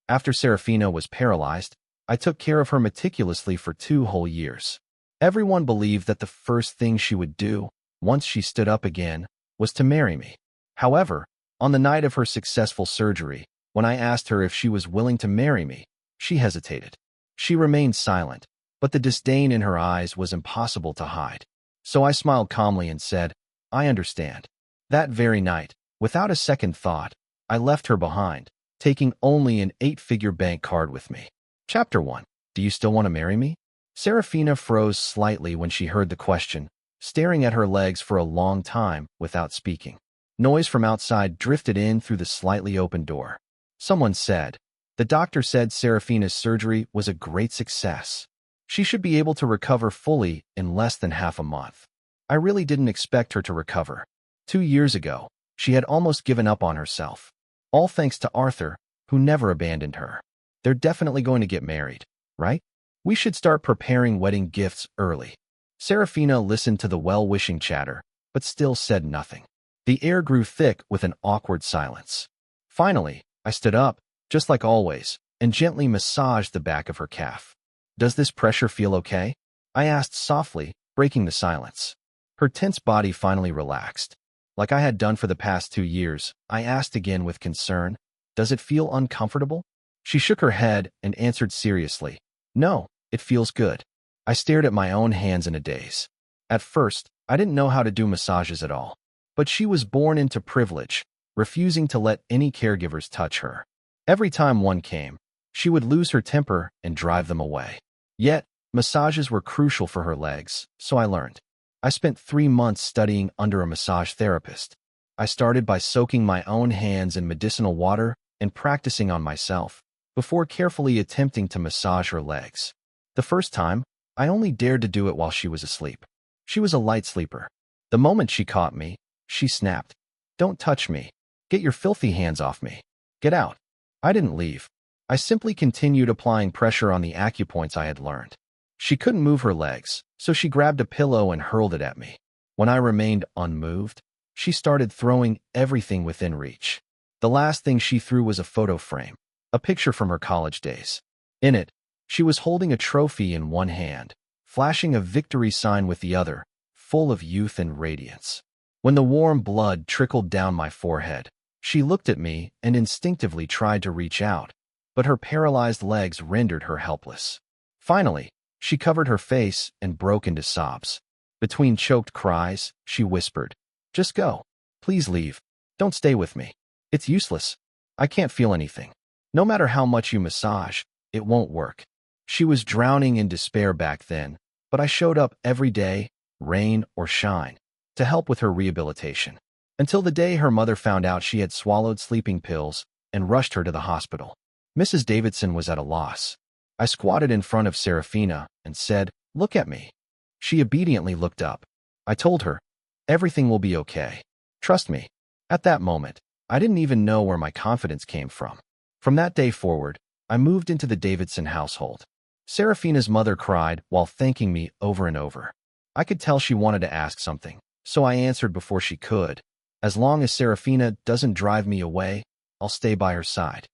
After Serafina was paralyzed, I took care of her meticulously for 2 whole years. Everyone believed that the first thing she would do, once she stood up again, was to marry me. However, on the night of her successful surgery, when I asked her if she was willing to marry me, she hesitated. She remained silent, but the disdain in her eyes was impossible to hide. So I smiled calmly and said, "I understand." That very night, without a second thought, I left her behind, taking only an 8-figure bank card with me. Chapter 1. Do you still want to marry me? Serafina froze slightly when she heard the question, staring at her legs for a long time without speaking. Noise from outside drifted in through the slightly open door. Someone said, "The doctor said Serafina's surgery was a great success. She should be able to recover fully in less than half a month." I really didn't expect her to recover. 2 years ago, she had almost given up on herself. All thanks to Arthur, who never abandoned her. They're definitely going to get married, right? We should start preparing wedding gifts early. Serafina listened to the well-wishing chatter, but still said nothing. The air grew thick with an awkward silence. Finally, I stood up, just like always, and gently massaged the back of her calf. "Does this pressure feel okay?" I asked softly, breaking the silence. Her tense body finally relaxed. Like I had done for the past 2 years, I asked again with concern, "Does it feel uncomfortable?" She shook her head and answered seriously, "No, it feels good." I stared at my own hands in a daze. At first, I didn't know how to do massages at all. But she was born into privilege, refusing to let any caregivers touch her. Every time one came, she would lose her temper and drive them away. Yet, massages were crucial for her legs, so I learned. I spent 3 months studying under a massage therapist. I started by soaking my own hands in medicinal water and practicing on myself, before carefully attempting to massage her legs. The first time, I only dared to do it while she was asleep. She was a light sleeper. The moment she caught me, she snapped, "Don't touch me. Get your filthy hands off me. Get out." I didn't leave. I simply continued applying pressure on the acupoints I had learned. She couldn't move her legs, so she grabbed a pillow and hurled it at me. When I remained unmoved, she started throwing everything within reach. The last thing she threw was a photo frame, a picture from her college days. In it, she was holding a trophy in one hand, flashing a victory sign with the other, full of youth and radiance. When the warm blood trickled down my forehead, she looked at me and instinctively tried to reach out, but her paralyzed legs rendered her helpless. Finally, she covered her face and broke into sobs. Between choked cries, she whispered, "Just go. Please leave. Don't stay with me. It's useless. I can't feel anything. No matter how much you massage, it won't work." She was drowning in despair back then, but I showed up every day, rain or shine, to help with her rehabilitation. Until the day her mother found out she had swallowed sleeping pills and rushed her to the hospital. Mrs. Davidson was at a loss. I squatted in front of Serafina and said, "Look at me." She obediently looked up. I told her, "Everything will be okay. Trust me." At that moment, I didn't even know where my confidence came from. From that day forward, I moved into the Davidson household. Serafina's mother cried while thanking me over and over. I could tell she wanted to ask something, so I answered before she could. As long as Serafina doesn't drive me away, I'll stay by her side.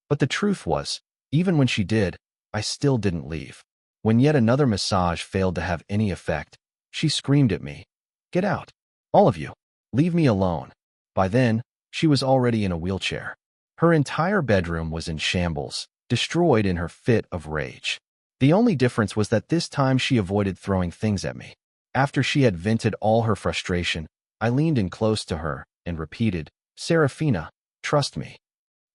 But the truth was, even when she did, I still didn't leave. When yet another massage failed to have any effect, she screamed at me, "Get out. All of you. Leave me alone." By then, she was already in a wheelchair. Her entire bedroom was in shambles, destroyed in her fit of rage. The only difference was that this time she avoided throwing things at me. After she had vented all her frustration, I leaned in close to her and repeated, "Serafina, trust me."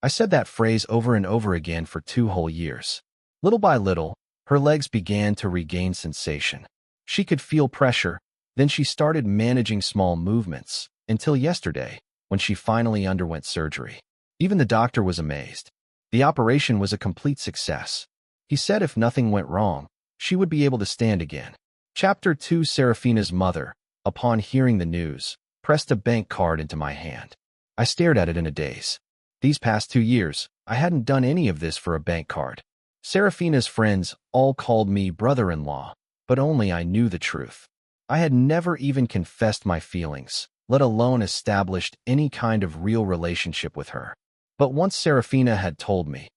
I said that phrase over and over again for 2 whole years. Little by little, her legs began to regain sensation. She could feel pressure, then she started managing small movements, until yesterday, when she finally underwent surgery. Even the doctor was amazed. The operation was a complete success. He said if nothing went wrong, she would be able to stand again. Chapter 2. Serafina's mother, upon hearing the news, pressed a bank card into my hand. I stared at it in a daze. These past 2 years, I hadn't done any of this for a bank card. Serafina's friends all called me brother-in-law, but only I knew the truth. I had never even confessed my feelings, let alone established any kind of real relationship with her. But once Serafina had told me,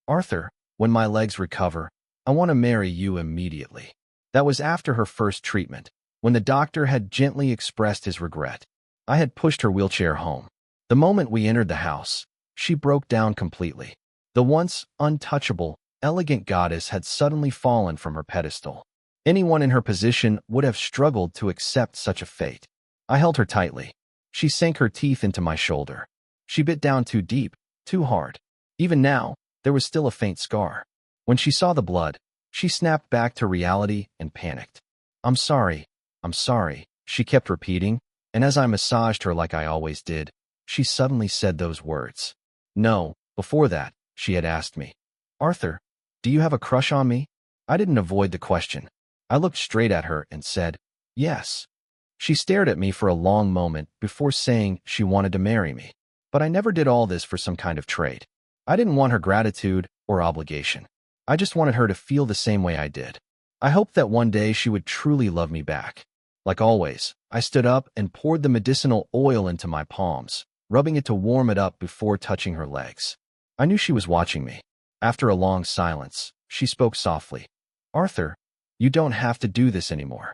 Arthur, when my legs recover, I want to marry you immediately. That was after her first treatment, when the doctor had gently expressed his regret. I had pushed her wheelchair home. The moment we entered the house, she broke down completely. The once untouchable, elegant goddess had suddenly fallen from her pedestal. Anyone in her position would have struggled to accept such a fate. I held her tightly. She sank her teeth into my shoulder. She bit down too deep, too hard. Even now, there was still a faint scar. When she saw the blood, she snapped back to reality and panicked. I'm sorry, she kept repeating, and as I massaged her like I always did, she suddenly said those words. No, before that, she had asked me, Arthur, do you have a crush on me? I didn't avoid the question. I looked straight at her and said, yes. She stared at me for a long moment before saying she wanted to marry me. But I never did all this for some kind of trade. I didn't want her gratitude or obligation. I just wanted her to feel the same way I did. I hoped that one day she would truly love me back. Like always, I stood up and poured the medicinal oil into my palms, rubbing it to warm it up before touching her legs. I knew she was watching me. After a long silence, she spoke softly. Arthur, you don't have to do this anymore.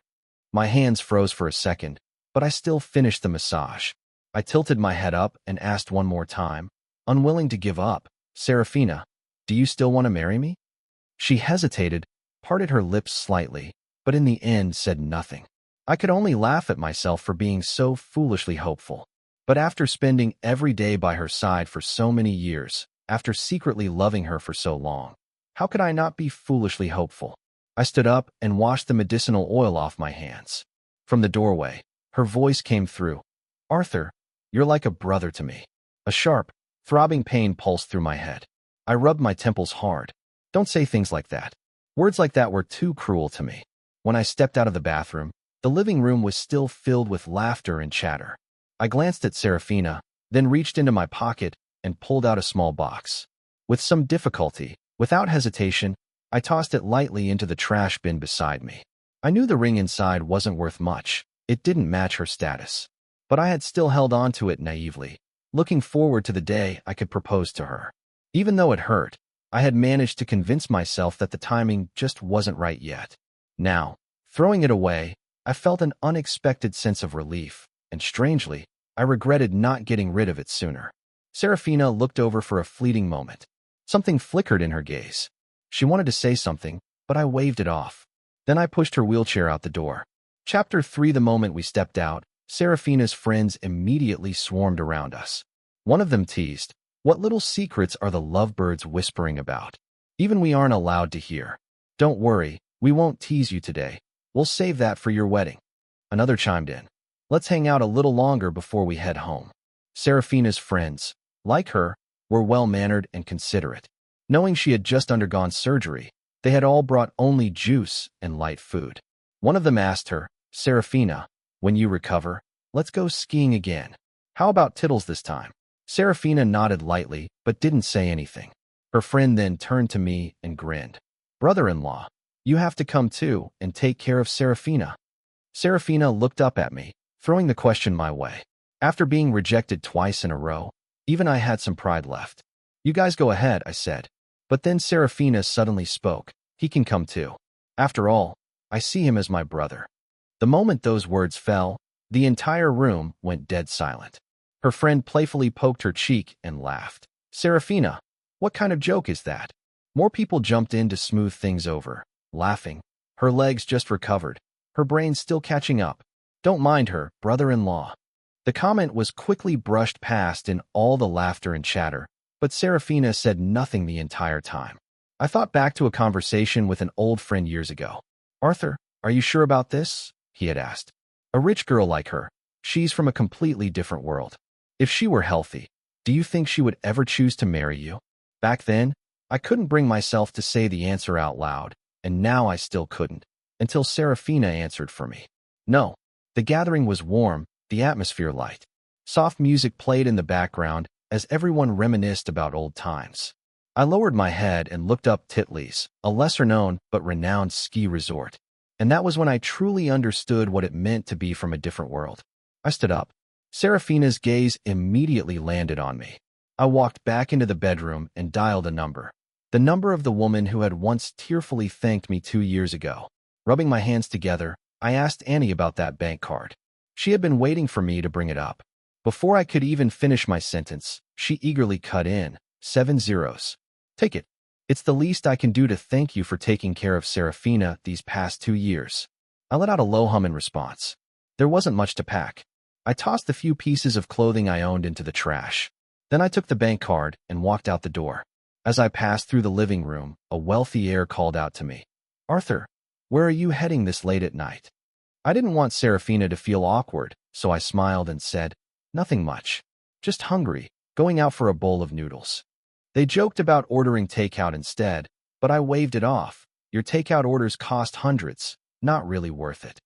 My hands froze for a second, but I still finished the massage. I tilted my head up and asked one more time, unwilling to give up, Serafina, do you still want to marry me? She hesitated, parted her lips slightly, but in the end said nothing. I could only laugh at myself for being so foolishly hopeful. But after spending every day by her side for so many years, after secretly loving her for so long, how could I not be foolishly hopeful? I stood up and washed the medicinal oil off my hands. From the doorway, her voice came through. Arthur, you're like a brother to me. A sharp, throbbing pain pulsed through my head. I rubbed my temples hard. Don't say things like that. Words like that were too cruel to me. When I stepped out of the bathroom, the living room was still filled with laughter and chatter. I glanced at Serafina, then reached into my pocket and pulled out a small box. With some difficulty, without hesitation, I tossed it lightly into the trash bin beside me. I knew the ring inside wasn't worth much. It didn't match her status. But I had still held on to it naively, looking forward to the day I could propose to her. Even though it hurt, I had managed to convince myself that the timing just wasn't right yet. Now, throwing it away, I felt an unexpected sense of relief, and strangely, I regretted not getting rid of it sooner. Serafina looked over for a fleeting moment. Something flickered in her gaze. She wanted to say something, but I waved it off. Then I pushed her wheelchair out the door. Chapter 3. The moment we stepped out, Serafina's friends immediately swarmed around us. One of them teased, what little secrets are the lovebirds whispering about? Even we aren't allowed to hear. Don't worry, we won't tease you today. We'll save that for your wedding. Another chimed in. Let's hang out a little longer before we head home. Serafina's friends, like her, were well-mannered and considerate. Knowing she had just undergone surgery, they had all brought only juice and light food. One of them asked her, Serafina, when you recover, let's go skiing again. How about Tittles this time? Serafina nodded lightly, but didn't say anything. Her friend then turned to me and grinned. Brother-in-law, you have to come too and take care of Serafina. Serafina looked up at me, throwing the question my way. After being rejected twice in a row, even I had some pride left. You guys go ahead, I said. But then Serafina suddenly spoke. He can come too. After all, I see him as my brother. The moment those words fell, the entire room went dead silent. Her friend playfully poked her cheek and laughed. Serafina, what kind of joke is that? More people jumped in to smooth things over, laughing. Her legs just recovered, her brain still catching up. Don't mind her, brother-in-law. The comment was quickly brushed past in all the laughter and chatter, but Serafina said nothing the entire time. I thought back to a conversation with an old friend years ago. Arthur, are you sure about this? He had asked. A rich girl like her, she's from a completely different world. If she were healthy, do you think she would ever choose to marry you? Back then, I couldn't bring myself to say the answer out loud, and now I still couldn't, until Serafina answered for me. No. The gathering was warm, the atmosphere light. Soft music played in the background as everyone reminisced about old times. I lowered my head and looked up Titley's, a lesser-known but renowned ski resort. And that was when I truly understood what it meant to be from a different world. I stood up. Serafina's gaze immediately landed on me. I walked back into the bedroom and dialed a number. The number of the woman who had once tearfully thanked me 2 years ago. Rubbing my hands together, I asked Annie about that bank card. She had been waiting for me to bring it up. Before I could even finish my sentence, she eagerly cut in, 7 zeros. Take it. It's the least I can do to thank you for taking care of Serafina these past 2 years. I let out a low hum in response. There wasn't much to pack. I tossed the few pieces of clothing I owned into the trash. Then I took the bank card and walked out the door. As I passed through the living room, a wealthy heir called out to me. Arthur, where are you heading this late at night? I didn't want Serafina to feel awkward, so I smiled and said, nothing much. Just hungry, going out for a bowl of noodles. They joked about ordering takeout instead, but I waved it off. Your takeout orders cost hundreds, not really worth it.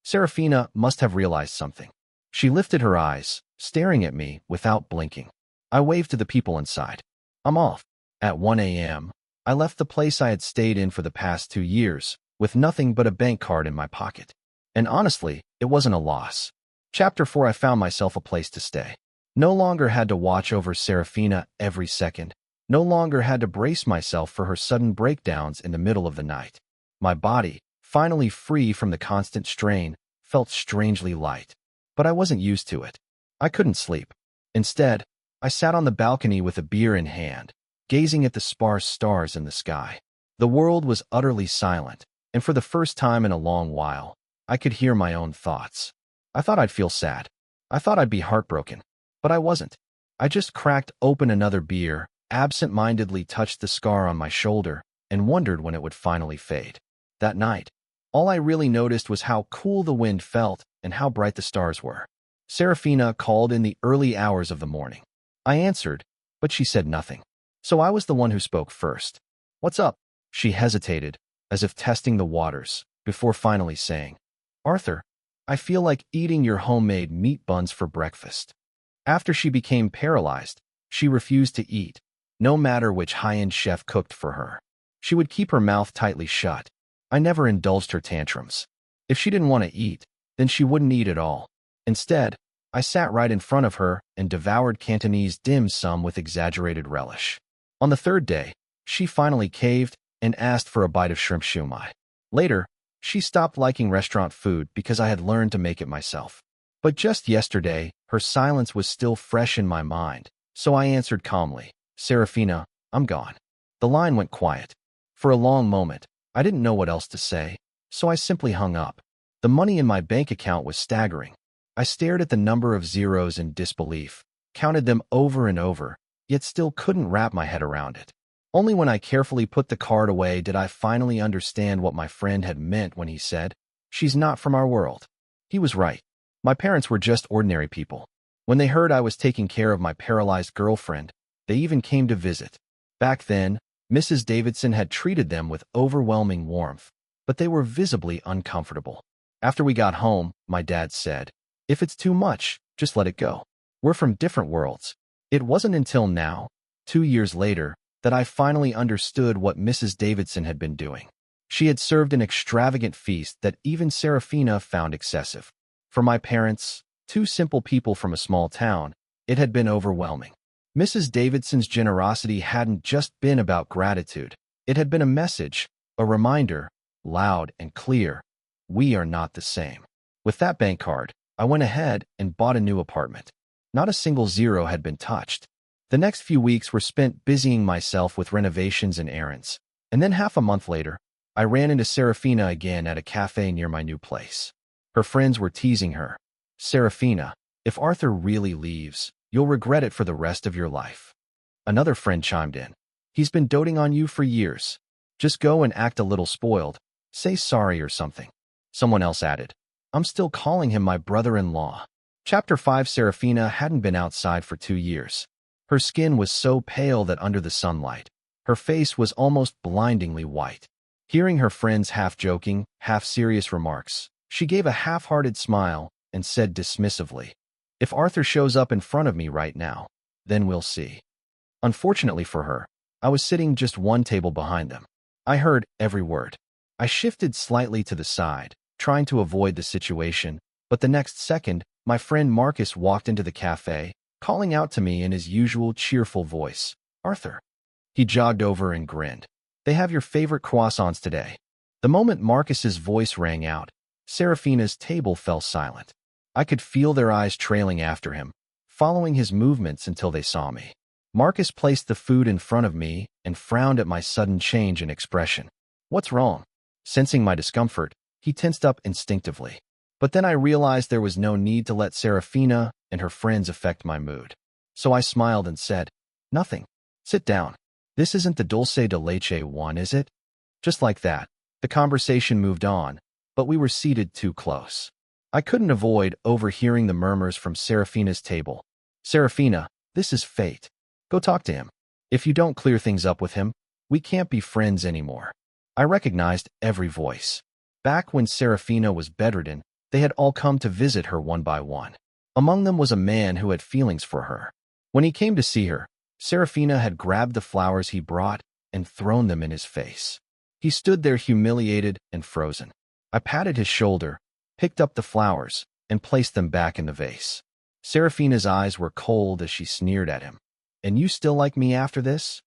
Serafina must have realized something. She lifted her eyes, staring at me without blinking. I waved to the people inside. I'm off. At 1 a.m., I left the place I had stayed in for the past 2 years, with nothing but a bank card in my pocket. And honestly, it wasn't a loss. Chapter 4. I found myself a place to stay. No longer had to watch over Serafina every second. No longer had to brace myself for her sudden breakdowns in the middle of the night. My body, finally free from the constant strain, felt strangely light. But I wasn't used to it. I couldn't sleep. Instead, I sat on the balcony with a beer in hand, gazing at the sparse stars in the sky. The world was utterly silent, and for the first time in a long while, I could hear my own thoughts. I thought I'd feel sad. I thought I'd be heartbroken. But I wasn't. I just cracked open another beer, absent-mindedly touched the scar on my shoulder, and wondered when it would finally fade. That night, all I really noticed was how cool the wind felt and how bright the stars were. Serafina called in the early hours of the morning. I answered, but she said nothing. So I was the one who spoke first. What's up? She hesitated, as if testing the waters, before finally saying, Arthur, I feel like eating your homemade meat buns for breakfast. After she became paralyzed, she refused to eat, no matter which high-end chef cooked for her. She would keep her mouth tightly shut. I never indulged her tantrums. If she didn't want to eat, then she wouldn't eat at all. Instead, I sat right in front of her and devoured Cantonese dim sum with exaggerated relish. On the third day, she finally caved and asked for a bite of shrimp shumai. Later, she stopped liking restaurant food because I had learned to make it myself. But just yesterday, her silence was still fresh in my mind, so I answered calmly, Serafina, I'm gone. The line went quiet. For a long moment, I didn't know what else to say, so I simply hung up. The money in my bank account was staggering. I stared at the number of zeros in disbelief, counted them over and over, yet still couldn't wrap my head around it. Only when I carefully put the card away did I finally understand what my friend had meant when he said, she's not from our world. He was right. My parents were just ordinary people. When they heard I was taking care of my paralyzed girlfriend, they even came to visit. Back then, Mrs. Davidson had treated them with overwhelming warmth, but they were visibly uncomfortable. After we got home, my dad said, if it's too much, just let it go. We're from different worlds. It wasn't until now, 2 years later, that I finally understood what Mrs. Davidson had been doing. She had served an extravagant feast that even Serafina found excessive. For my parents, two simple people from a small town, it had been overwhelming. Mrs. Davidson's generosity hadn't just been about gratitude. It had been a message, a reminder, loud and clear. We are not the same. With that bank card, I went ahead and bought a new apartment. Not a single zero had been touched. The next few weeks were spent busying myself with renovations and errands. And then half a month later, I ran into Serafina again at a cafe near my new place. Her friends were teasing her. Serafina, if Arthur really leaves, you'll regret it for the rest of your life. Another friend chimed in. He's been doting on you for years. Just go and act a little spoiled. Say sorry or something. Someone else added. I'm still calling him my brother-in-law. Chapter 5. Serafina hadn't been outside for 2 years. Her skin was so pale that under the sunlight, her face was almost blindingly white. Hearing her friends' half-joking, half-serious remarks, she gave a half-hearted smile and said dismissively, if Arthur shows up in front of me right now, then we'll see. Unfortunately for her, I was sitting just one table behind them. I heard every word. I shifted slightly to the side, trying to avoid the situation, but the next second, my friend Marcus walked into the cafe, calling out to me in his usual cheerful voice, Arthur. He jogged over and grinned. They have your favorite croissants today. The moment Marcus's voice rang out, Serafina's table fell silent. I could feel their eyes trailing after him, following his movements until they saw me. Marcus placed the food in front of me and frowned at my sudden change in expression. What's wrong? Sensing my discomfort, he tensed up instinctively. But then I realized there was no need to let Serafina and her friends affect my mood. So I smiled and said, nothing. Sit down. This isn't the dulce de leche one, is it? Just like that, the conversation moved on, but we were seated too close. I couldn't avoid overhearing the murmurs from Serafina's table. Serafina, this is fate. Go talk to him. If you don't clear things up with him, we can't be friends anymore. I recognized every voice. Back when Serafina was bedridden, they had all come to visit her one by one. Among them was a man who had feelings for her. When he came to see her, Serafina had grabbed the flowers he brought and thrown them in his face. He stood there humiliated and frozen. I patted his shoulder, picked up the flowers, and placed them back in the vase. Serafina's eyes were cold as she sneered at him. And you still like me after this?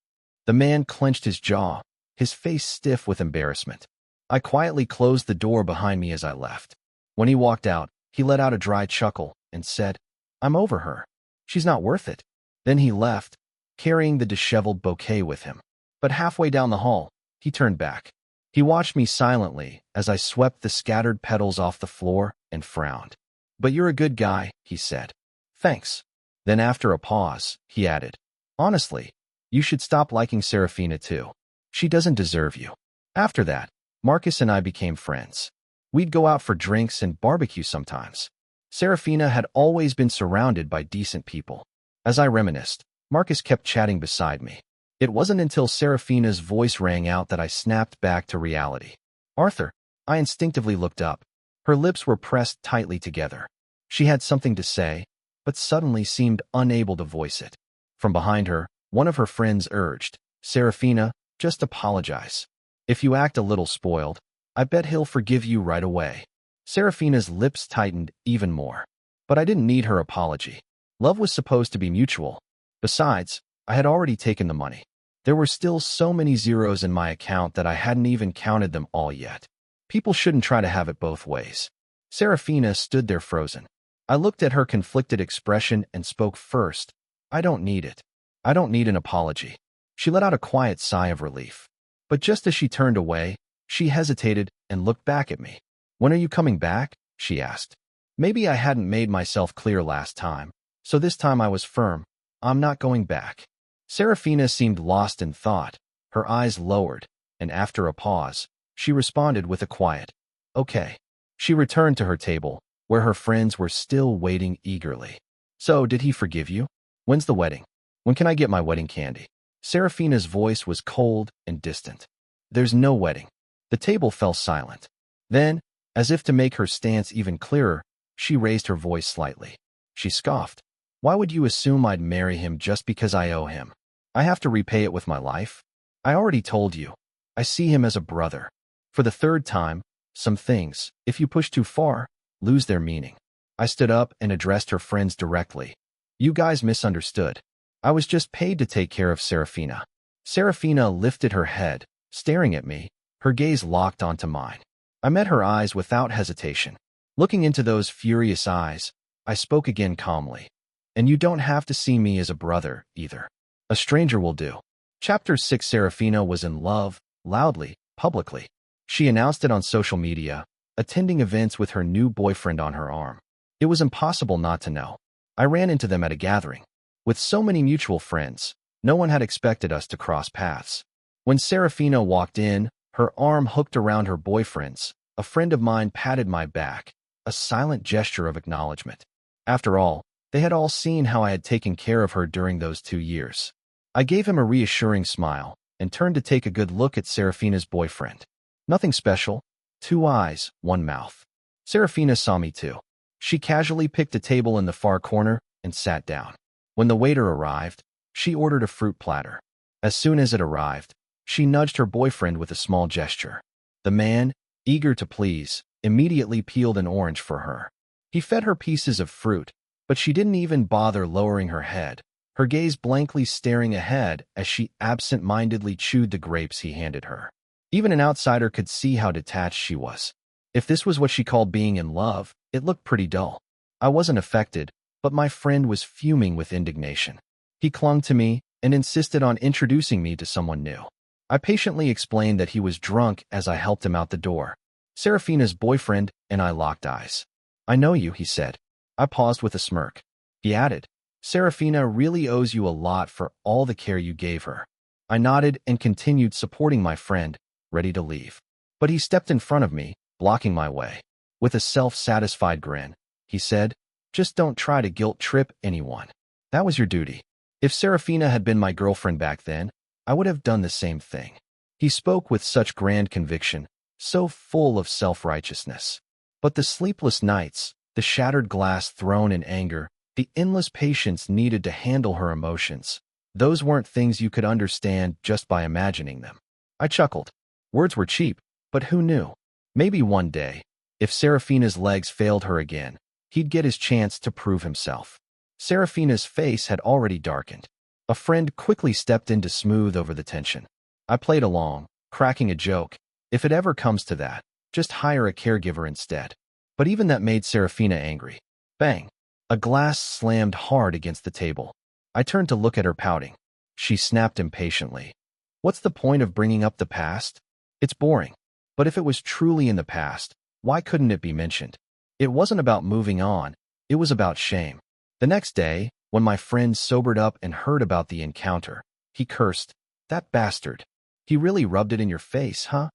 The man clenched his jaw, his face stiff with embarrassment. I quietly closed the door behind me as I left. When he walked out, he let out a dry chuckle and said, I'm over her. She's not worth it. Then he left, carrying the disheveled bouquet with him. But halfway down the hall, he turned back. He watched me silently as I swept the scattered petals off the floor and frowned. But you're a good guy, he said. Thanks. Then after a pause, he added, honestly, you should stop liking Serafina too. She doesn't deserve you. After that, Marcus and I became friends. We'd go out for drinks and barbecue sometimes. Serafina had always been surrounded by decent people. As I reminisced, Marcus kept chatting beside me. It wasn't until Serafina's voice rang out that I snapped back to reality. Arthur, I instinctively looked up. Her lips were pressed tightly together. She had something to say, but suddenly seemed unable to voice it. From behind her, one of her friends urged, Serafina, just apologize. If you act a little spoiled, I bet he'll forgive you right away. Serafina's lips tightened even more. But I didn't need her apology. Love was supposed to be mutual. Besides, I had already taken the money. There were still so many zeros in my account that I hadn't even counted them all yet. People shouldn't try to have it both ways. Serafina stood there frozen. I looked at her conflicted expression and spoke first. I don't need it. I don't need an apology. She let out a quiet sigh of relief. But just as she turned away, she hesitated and looked back at me. When are you coming back? She asked. Maybe I hadn't made myself clear last time, so this time I was firm. I'm not going back. Serafina seemed lost in thought. Her eyes lowered, and after a pause, she responded with a quiet, okay. She returned to her table, where her friends were still waiting eagerly. So, did he forgive you? When's the wedding? When can I get my wedding candy? Serafina's voice was cold and distant. There's no wedding. The table fell silent. Then, as if to make her stance even clearer, she raised her voice slightly. She scoffed. Why would you assume I'd marry him just because I owe him? I have to repay it with my life. I already told you. I see him as a brother. For the third time, some things, if you push too far, lose their meaning. I stood up and addressed her friends directly. You guys misunderstood. I was just paid to take care of Serafina. Serafina lifted her head, staring at me, her gaze locked onto mine. I met her eyes without hesitation. Looking into those furious eyes, I spoke again calmly. And you don't have to see me as a brother, either. A stranger will do. Chapter 6. Serafina was in love, loudly, publicly. She announced it on social media, attending events with her new boyfriend on her arm. It was impossible not to know. I ran into them at a gathering. With so many mutual friends, no one had expected us to cross paths. When Serafina walked in, her arm hooked around her boyfriend's, a friend of mine patted my back, a silent gesture of acknowledgement. After all, they had all seen how I had taken care of her during those 2 years. I gave him a reassuring smile and turned to take a good look at Serafina's boyfriend. Nothing special. 2 eyes, 1 mouth. Serafina saw me too. She casually picked a table in the far corner and sat down. When the waiter arrived, she ordered a fruit platter. As soon as it arrived, she nudged her boyfriend with a small gesture. The man, eager to please, immediately peeled an orange for her. He fed her pieces of fruit, but she didn't even bother lowering her head, her gaze blankly staring ahead as she absent-mindedly chewed the grapes he handed her. Even an outsider could see how detached she was. If this was what she called being in love, it looked pretty dull. I wasn't affected, but my friend was fuming with indignation. He clung to me and insisted on introducing me to someone new. I patiently explained that he was drunk as I helped him out the door. Serafina's boyfriend and I locked eyes. "I know you," he said. I paused with a smirk. He added, "Serafina really owes you a lot for all the care you gave her." I nodded and continued supporting my friend, ready to leave. But he stepped in front of me, blocking my way. With a self-satisfied grin, he said, "Just don't try to guilt-trip anyone. That was your duty. If Serafina had been my girlfriend back then, I would have done the same thing." He spoke with such grand conviction, so full of self-righteousness. But the sleepless nights, the shattered glass thrown in anger, the endless patience needed to handle her emotions, those weren't things you could understand just by imagining them. I chuckled. Words were cheap, but who knew? Maybe one day, if Serafina's legs failed her again, he'd get his chance to prove himself. Serafina's face had already darkened. A friend quickly stepped in to smooth over the tension. I played along, cracking a joke. "If it ever comes to that, just hire a caregiver instead." But even that made Serafina angry. Bang! A glass slammed hard against the table. I turned to look at her pouting. She snapped impatiently. "What's the point of bringing up the past? It's boring." But if it was truly in the past, why couldn't it be mentioned? It wasn't about moving on, it was about shame. The next day, when my friend sobered up and heard about the encounter, he cursed, "That bastard. He really rubbed it in your face, huh?"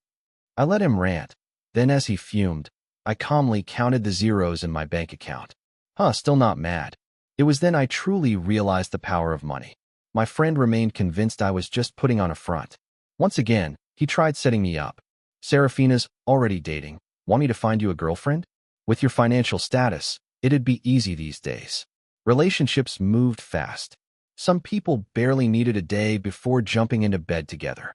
I let him rant. Then as he fumed, I calmly counted the zeros in my bank account. Still not mad. It was then I truly realized the power of money. My friend remained convinced I was just putting on a front. Once again, he tried setting me up. "Serafina's already dating. Want me to find you a girlfriend? With your financial status, it'd be easy these days." Relationships moved fast. Some people barely needed a day before jumping into bed together.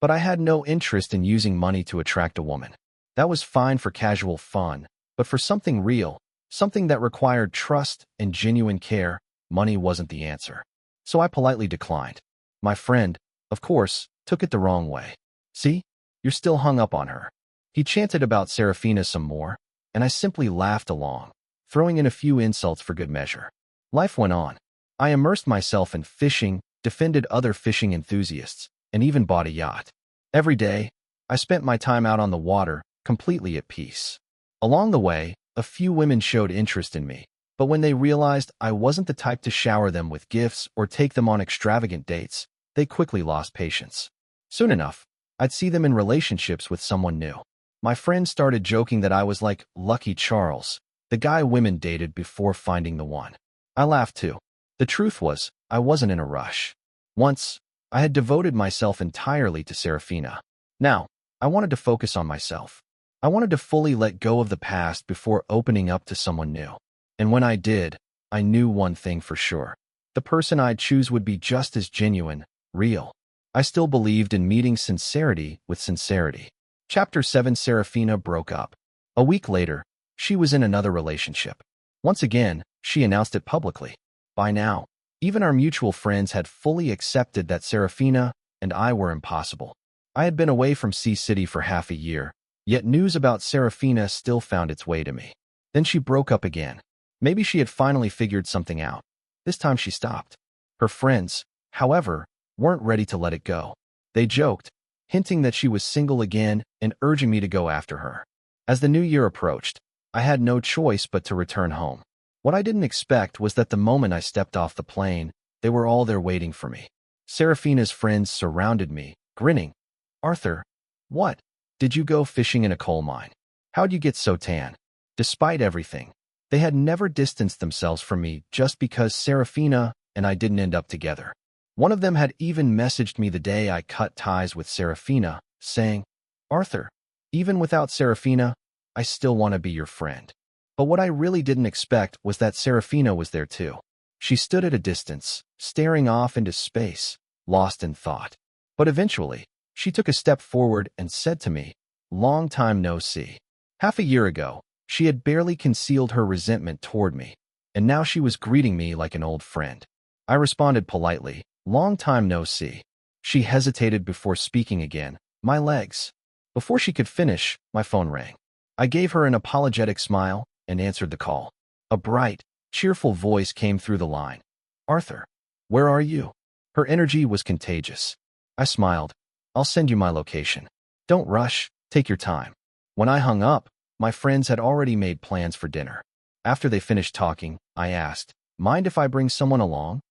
But I had no interest in using money to attract a woman. That was fine for casual fun, but for something real, something that required trust and genuine care, money wasn't the answer. So I politely declined. My friend, of course, took it the wrong way. "See? You're still hung up on her." He chanted about Serafina some more, and I simply laughed along, throwing in a few insults for good measure. Life went on. I immersed myself in fishing, defended other fishing enthusiasts, and even bought a yacht. Every day, I spent my time out on the water, completely at peace. Along the way, a few women showed interest in me, but when they realized I wasn't the type to shower them with gifts or take them on extravagant dates, they quickly lost patience. Soon enough, I'd see them in relationships with someone new. My friends started joking that I was like Lucky Charles, the guy women dated before finding the one. I laughed too. The truth was, I wasn't in a rush. Once, I had devoted myself entirely to Serafina. Now, I wanted to focus on myself. I wanted to fully let go of the past before opening up to someone new. And when I did, I knew one thing for sure. The person I'd choose would be just as genuine, real. I still believed in meeting sincerity with sincerity. Chapter 7. Serafina broke up. A week later, she was in another relationship. Once again, she announced it publicly. By now, even our mutual friends had fully accepted that Serafina and I were impossible. I had been away from C-City for half a year, yet news about Serafina still found its way to me. Then she broke up again. Maybe she had finally figured something out. This time she stopped. Her friends, however, weren't ready to let it go. They joked, hinting that she was single again and urging me to go after her. As the new year approached, I had no choice but to return home. What I didn't expect was that the moment I stepped off the plane, they were all there waiting for me. Serafina's friends surrounded me, grinning. "Arthur, what? Did you go fishing in a coal mine? How'd you get so tan?" Despite everything, they had never distanced themselves from me just because Serafina and I didn't end up together. One of them had even messaged me the day I cut ties with Serafina, saying, "Arthur, even without Serafina, I still want to be your friend." But what I really didn't expect was that Serafina was there too. She stood at a distance, staring off into space, lost in thought. But eventually, she took a step forward and said to me, "Long time no see." Half a year ago, she had barely concealed her resentment toward me, and now she was greeting me like an old friend. I responded politely, long time no see. She hesitated before speaking again. My legs. Before she could finish, my phone rang. I gave her an apologetic smile and answered the call. A bright, cheerful voice came through the line. Arthur, where are you? Her energy was contagious. I smiled. I'll send you my location. Don't rush, take your time. When I hung up, my friends had already made plans for dinner. After they finished talking, I asked, mind if I bring someone along?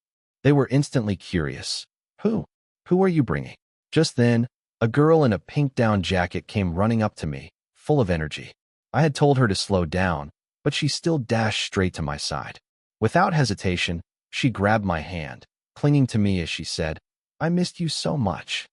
They were instantly curious. Who? Who are you bringing? Just then, a girl in a pink down jacket came running up to me, full of energy. I had told her to slow down, but she still dashed straight to my side. Without hesitation, she grabbed my hand, clinging to me as she said, I missed you so much.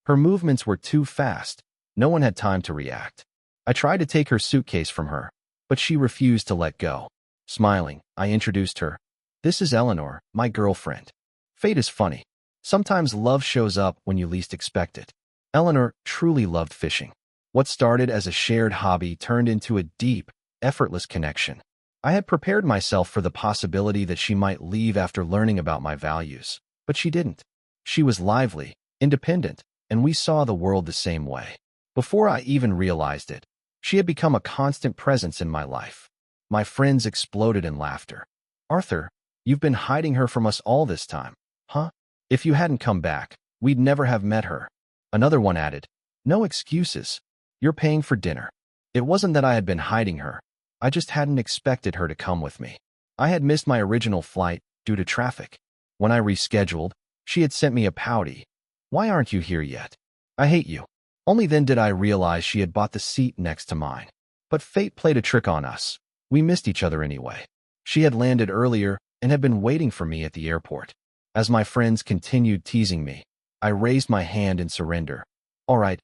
Her movements were too fast. No one had time to react. I tried to take her suitcase from her, but she refused to let go. Smiling, I introduced her. This is Eleanor, my girlfriend. Fate is funny. Sometimes love shows up when you least expect it. Eleanor truly loved fishing. What started as a shared hobby turned into a deep, effortless connection. I had prepared myself for the possibility that she might leave after learning about my values, but she didn't. She was lively, independent, and we saw the world the same way. Before I even realized it, she had become a constant presence in my life. My friends exploded in laughter. Arthur, you've been hiding her from us all this time, huh? If you hadn't come back, we'd never have met her. Another one added, no excuses. You're paying for dinner. It wasn't that I had been hiding her. I just hadn't expected her to come with me. I had missed my original flight due to traffic. When I rescheduled, she had sent me a pouty. Why aren't you here yet? I hate you. Only then did I realize she had bought the seat next to mine. But fate played a trick on us. We missed each other anyway. She had landed earlier and had been waiting for me at the airport. As my friends continued teasing me, I raised my hand in surrender. All right.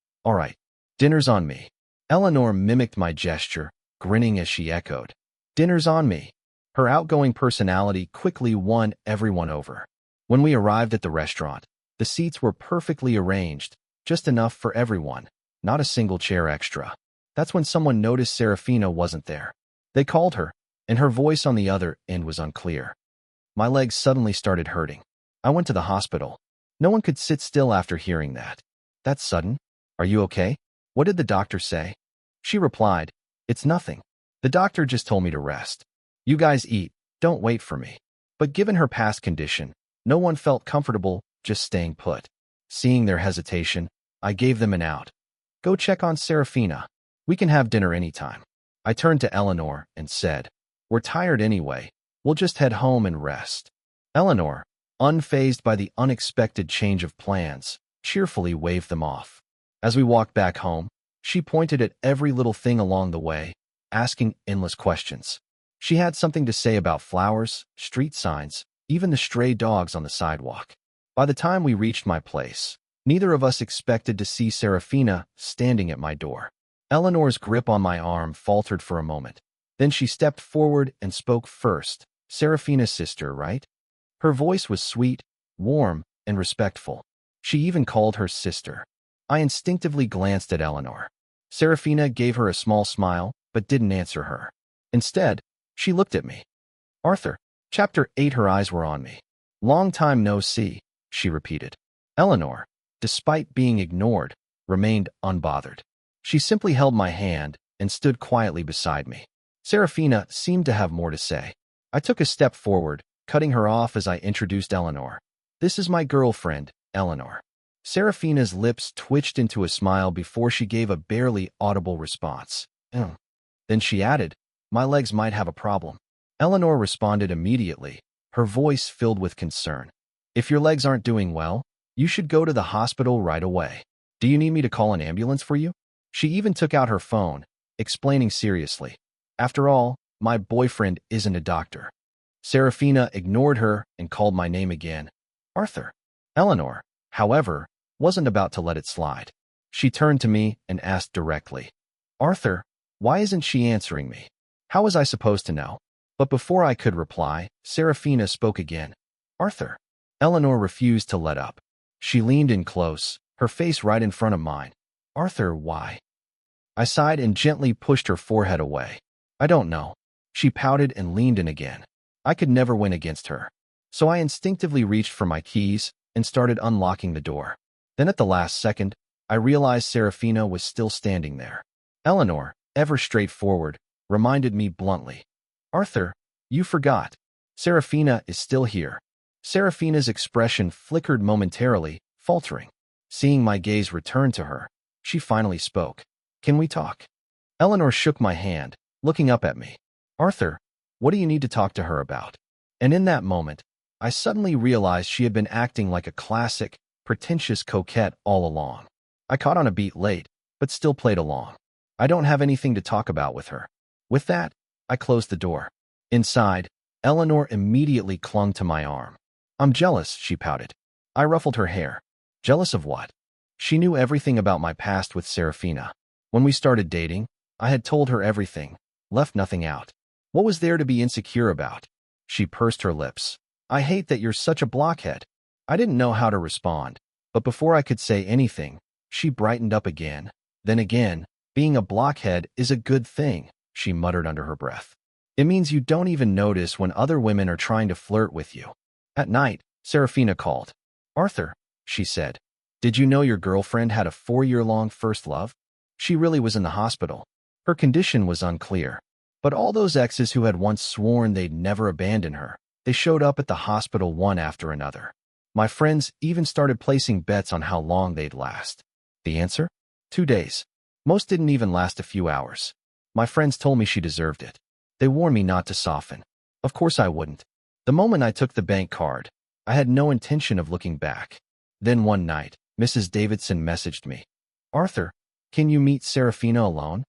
Dinner's on me. Eleanor mimicked my gesture, grinning as she echoed, dinner's on me. Her outgoing personality quickly won everyone over. When we arrived at the restaurant, the seats were perfectly arranged, just enough for everyone, not a single chair extra. That's when someone noticed Serafina wasn't there. They called her, and her voice on the other end was unclear. My legs suddenly started hurting. I went to the hospital. No one could sit still after hearing that. That's sudden. Are you okay? What did the doctor say? She replied, it's nothing. The doctor just told me to rest. You guys eat, don't wait for me. But given her past condition, no one felt comfortable just staying put. Seeing their hesitation, I gave them an out. Go check on Serafina. We can have dinner anytime. I turned to Eleanor and said, we're tired anyway. We'll just head home and rest. Eleanor, unfazed by the unexpected change of plans, cheerfully waved them off. As we walked back home, she pointed at every little thing along the way, asking endless questions. She had something to say about flowers, street signs, even the stray dogs on the sidewalk. By the time we reached my place, neither of us expected to see Serafina standing at my door. Eleanor's grip on my arm faltered for a moment. Then she stepped forward and spoke first. Serafina's sister, right? Her voice was sweet, warm, and respectful. She even called her sister. I instinctively glanced at Eleanor. Serafina gave her a small smile, but didn't answer her. Instead, she looked at me. Arthur, Chapter 8. Her eyes were on me. Long time no see, she repeated. Eleanor, despite being ignored, remained unbothered. She simply held my hand and stood quietly beside me. Serafina seemed to have more to say. I took a step forward, cutting her off as I introduced Eleanor. This is my girlfriend, Eleanor. Serafina's lips twitched into a smile before she gave a barely audible response. Then she added, my legs might have a problem. Eleanor responded immediately, her voice filled with concern. If your legs aren't doing well, you should go to the hospital right away. Do you need me to call an ambulance for you? She even took out her phone, explaining seriously. After all, my boyfriend isn't a doctor. Serafina ignored her and called my name again. Arthur. Eleanor, however, wasn't about to let it slide. She turned to me and asked directly, Arthur, why isn't she answering me? How was I supposed to know? But before I could reply, Serafina spoke again. Arthur. Eleanor refused to let up. She leaned in close, her face right in front of mine. Arthur, why? I sighed and gently pushed her forehead away. I don't know. She pouted and leaned in again. I could never win against her. So I instinctively reached for my keys and started unlocking the door. Then at the last second, I realized Serafina was still standing there. Eleanor, ever straightforward, reminded me bluntly, "Arthur, you forgot. Serafina is still here." Serafina's expression flickered momentarily, faltering. Seeing my gaze return to her, she finally spoke. "Can we talk?" Eleanor shook my hand, looking up at me. "Arthur, what do you need to talk to her about?" And in that moment, I suddenly realized she had been acting like a classic, pretentious coquette all along. I caught on a beat late, but still played along. "I don't have anything to talk about with her." With that, I closed the door. Inside, Eleanor immediately clung to my arm. "I'm jealous," she pouted. I ruffled her hair. "Jealous of what?" She knew everything about my past with Serafina. When we started dating, I had told her everything, left nothing out. What was there to be insecure about? She pursed her lips. "I hate that you're such a blockhead." I didn't know how to respond, but before I could say anything, she brightened up again. Then again, "Being a blockhead is a good thing," she muttered under her breath. "It means you don't even notice when other women are trying to flirt with you." At night, Serafina called. "Arthur," she said, "did you know your girlfriend had a 4-year-long first love?" She really was in the hospital. Her condition was unclear. But all those exes who had once sworn they'd never abandon her, they showed up at the hospital one after another. My friends even started placing bets on how long they'd last. The answer? 2 days. Most didn't even last a few hours. My friends told me she deserved it. They warned me not to soften. Of course I wouldn't. The moment I took the bank card, I had no intention of looking back. Then one night, Mrs. Davidson messaged me. "Arthur, can you meet Serafina alone?"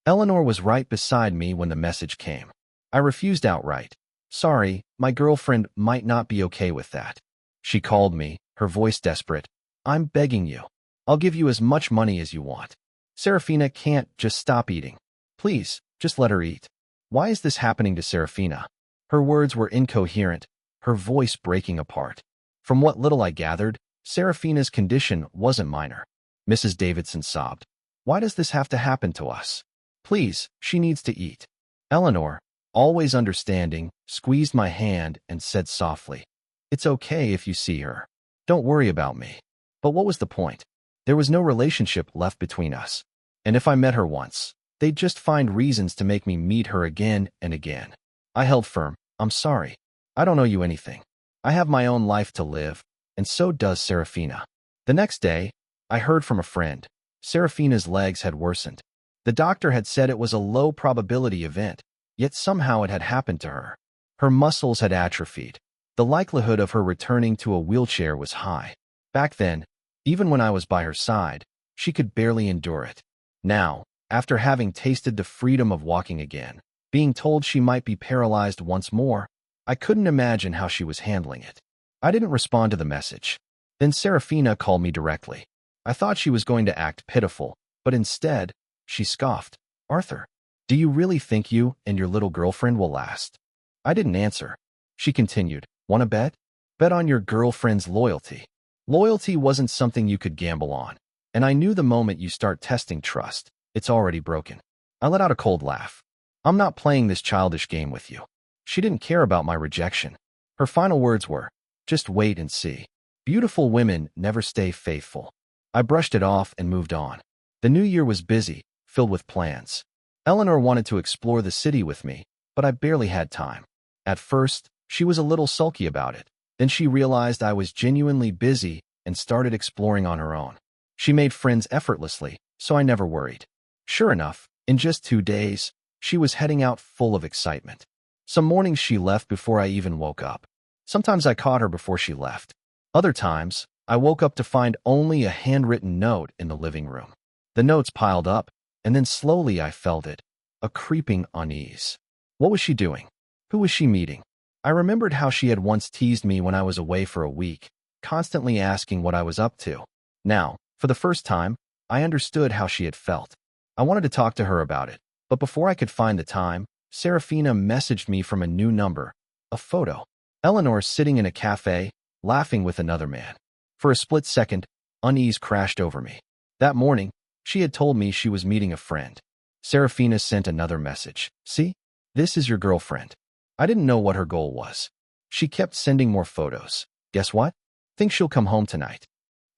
Eleanor was right beside me when the message came. I refused outright. "Sorry, my girlfriend might not be okay with that." She called me, her voice desperate. "I'm begging you. I'll give you as much money as you want. Serafina can't just stop eating. Please, just let her eat." Why is this happening to Serafina? Her words were incoherent, her voice breaking apart. From what little I gathered, Serafina's condition wasn't minor. Mrs. Davidson sobbed. "Why does this have to happen to us? Please, she needs to eat." Eleanor, always understanding, squeezed my hand and said softly, "It's okay if you see her. Don't worry about me." But what was the point? There was no relationship left between us. And if I met her once, they'd just find reasons to make me meet her again and again. I held firm. "I'm sorry. I don't owe you anything. I have my own life to live, and so does Serafina." The next day, I heard from a friend. Serafina's legs had worsened. The doctor had said it was a low-probability event, yet somehow it had happened to her. Her muscles had atrophied. The likelihood of her returning to a wheelchair was high. Back then, even when I was by her side, she could barely endure it. Now, after having tasted the freedom of walking again, being told she might be paralyzed once more, I couldn't imagine how she was handling it. I didn't respond to the message. Then Serafina called me directly. I thought she was going to act pitiful, but instead, she scoffed. "Arthur, do you really think you and your little girlfriend will last?" I didn't answer. She continued, "Want to bet? Bet on your girlfriend's loyalty." Loyalty wasn't something you could gamble on, and I knew the moment you start testing trust, it's already broken. I let out a cold laugh. "I'm not playing this childish game with you." She didn't care about my rejection. Her final words were, "Just wait and see. Beautiful women never stay faithful." I brushed it off and moved on. The new year was busy, filled with plans. Eleanor wanted to explore the city with me, but I barely had time. At first, she was a little sulky about it. Then she realized I was genuinely busy and started exploring on her own. She made friends effortlessly, so I never worried. Sure enough, in just 2 days, she was heading out full of excitement. Some mornings she left before I even woke up. Sometimes I caught her before she left. Other times, I woke up to find only a handwritten note in the living room. The notes piled up, and then slowly I felt it, a creeping unease. What was she doing? Who was she meeting? I remembered how she had once teased me when I was away for a week, constantly asking what I was up to. Now, for the first time, I understood how she had felt. I wanted to talk to her about it, but before I could find the time, Serafina messaged me from a new number, a photo. Eleanor sitting in a cafe, laughing with another man. For a split second, unease crashed over me. That morning, she had told me she was meeting a friend. Serafina sent another message. "See? This is your girlfriend." I didn't know what her goal was. She kept sending more photos. Guess what? Think she'll come home tonight.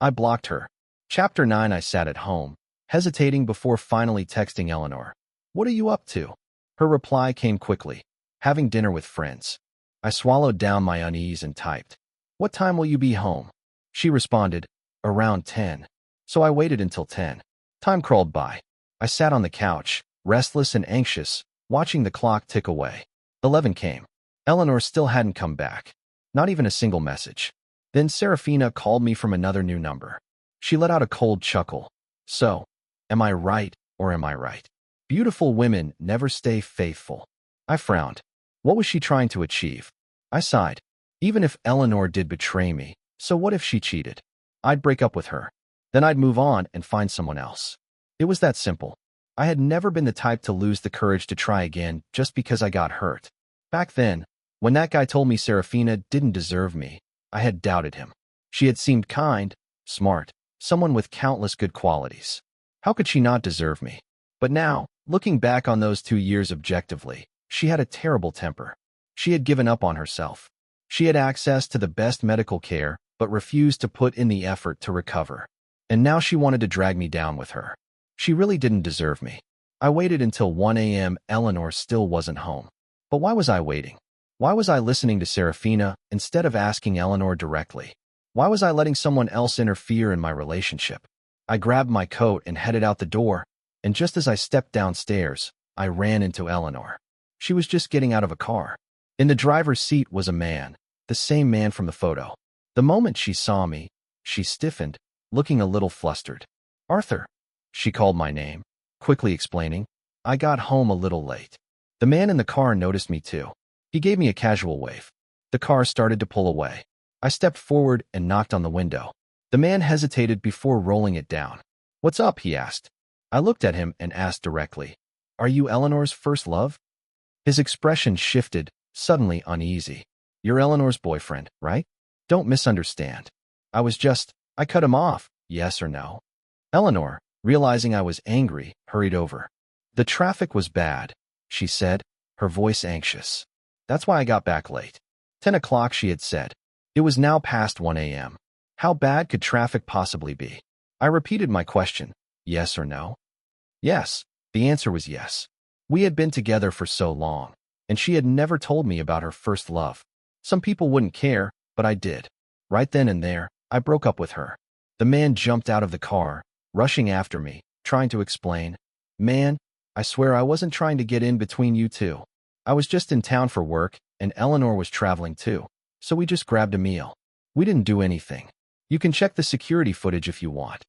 I blocked her. Chapter 9. I sat at home, hesitating before finally texting Eleanor. What are you up to? Her reply came quickly. Having dinner with friends. I swallowed down my unease and typed. What time will you be home? She responded, around 10. So I waited until 10. Time crawled by. I sat on the couch, restless and anxious, watching the clock tick away. 11 came. Eleanor still hadn't come back. Not even a single message. Then Serafina called me from another new number. She let out a cold chuckle. So, am I right or am I right? Beautiful women never stay faithful. I frowned. What was she trying to achieve? I sighed. Even if Eleanor did betray me, so what if she cheated? I'd break up with her. Then I'd move on and find someone else. It was that simple. I had never been the type to lose the courage to try again just because I got hurt. Back then, when that guy told me Serafina didn't deserve me, I had doubted him. She had seemed kind, smart, someone with countless good qualities. How could she not deserve me? But now, looking back on those 2 years objectively, she had a terrible temper. She had given up on herself. She had access to the best medical care, but refused to put in the effort to recover. And now she wanted to drag me down with her. She really didn't deserve me. I waited until 1 a.m. Eleanor still wasn't home. But why was I waiting? Why was I listening to Serafina instead of asking Eleanor directly? Why was I letting someone else interfere in my relationship? I grabbed my coat and headed out the door, and just as I stepped downstairs, I ran into Eleanor. She was just getting out of a car. In the driver's seat was a man, the same man from the photo. The moment she saw me, she stiffened, looking a little flustered. Arthur. She called my name, quickly explaining, I got home a little late. The man in the car noticed me too. He gave me a casual wave. The car started to pull away. I stepped forward and knocked on the window. The man hesitated before rolling it down. What's up? He asked. I looked at him and asked directly, Are you Eleanor's first love? His expression shifted, suddenly uneasy. You're Eleanor's boyfriend, right? Don't misunderstand. I cut him off, yes or no? Eleanor, realizing I was angry, hurried over. The traffic was bad, she said, her voice anxious. That's why I got back late. 10 o'clock, she had said. It was now past 1 a.m. How bad could traffic possibly be? I repeated my question, yes or no? Yes, the answer was yes. We had been together for so long, and she had never told me about her first love. Some people wouldn't care, but I did. Right then and there, I broke up with her. The man jumped out of the car, rushing after me, trying to explain. Man, I swear I wasn't trying to get in between you two. I was just in town for work, and Eleanor was traveling too, so we just grabbed a meal. We didn't do anything. You can check the security footage if you want.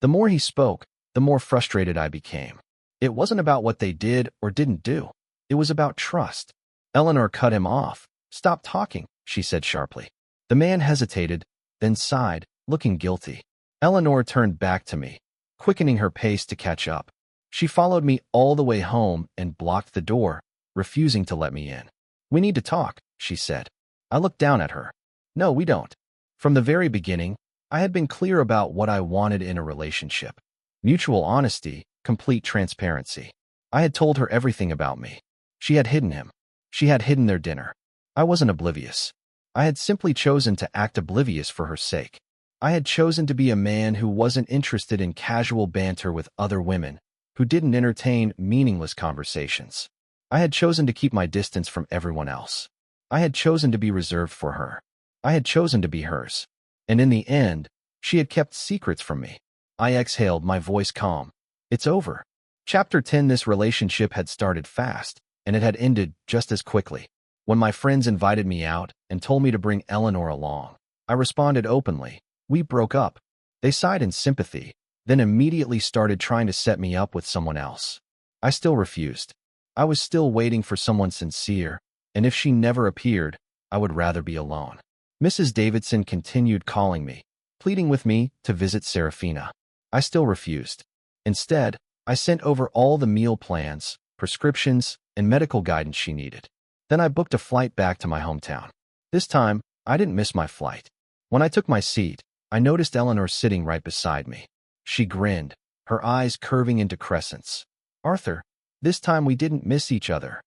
The more he spoke, the more frustrated I became. It wasn't about what they did or didn't do. It was about trust. Eleanor cut him off. Stop talking, she said sharply. The man hesitated, then sighed, looking guilty. Eleanor turned back to me, quickening her pace to catch up. She followed me all the way home and blocked the door, refusing to let me in. We need to talk, she said. I looked down at her. No, we don't. From the very beginning, I had been clear about what I wanted in a relationship. Mutual honesty, complete transparency. I had told her everything about me. She had hidden him. She had hidden their dinner. I wasn't oblivious. I had simply chosen to act oblivious for her sake. I had chosen to be a man who wasn't interested in casual banter with other women, who didn't entertain meaningless conversations. I had chosen to keep my distance from everyone else. I had chosen to be reserved for her. I had chosen to be hers. And in the end, she had kept secrets from me. I exhaled, my voice calm. It's over. Chapter 10. This relationship had started fast, and it had ended just as quickly. When my friends invited me out and told me to bring Eleanor along, I responded openly. We broke up. They sighed in sympathy, then immediately started trying to set me up with someone else. I still refused. I was still waiting for someone sincere, and if she never appeared, I would rather be alone. Mrs. Davidson continued calling me, pleading with me to visit Serafina. I still refused. Instead, I sent over all the meal plans, prescriptions, and medical guidance she needed. Then I booked a flight back to my hometown. This time, I didn't miss my flight. When I took my seat, I noticed Eleanor sitting right beside me. She grinned, her eyes curving into crescents. Arthur, this time we didn't miss each other.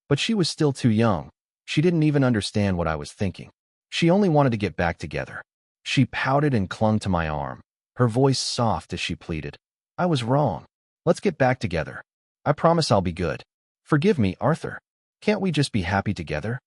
But she was still too young. She didn't even understand what I was thinking. She only wanted to get back together. She pouted and clung to my arm, her voice soft as she pleaded. I was wrong. Let's get back together. I promise I'll be good. Forgive me, Arthur. Can't we just be happy together?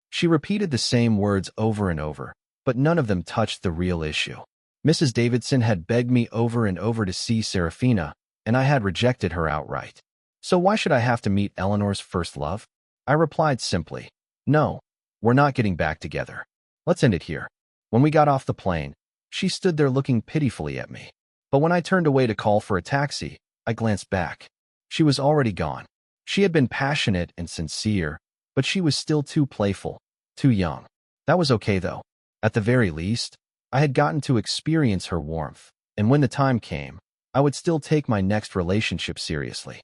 She repeated the same words over and over, but none of them touched the real issue. Mrs. Davidson had begged me over and over to see Serafina, and I had rejected her outright. So why should I have to meet Eleanor's first love? I replied simply, no, we're not getting back together. Let's end it here. When we got off the plane, she stood there looking pitifully at me. But when I turned away to call for a taxi, I glanced back. She was already gone. She had been passionate and sincere, but she was still too playful, too young. That was okay though. At the very least, I had gotten to experience her warmth, and when the time came, I would still take my next relationship seriously.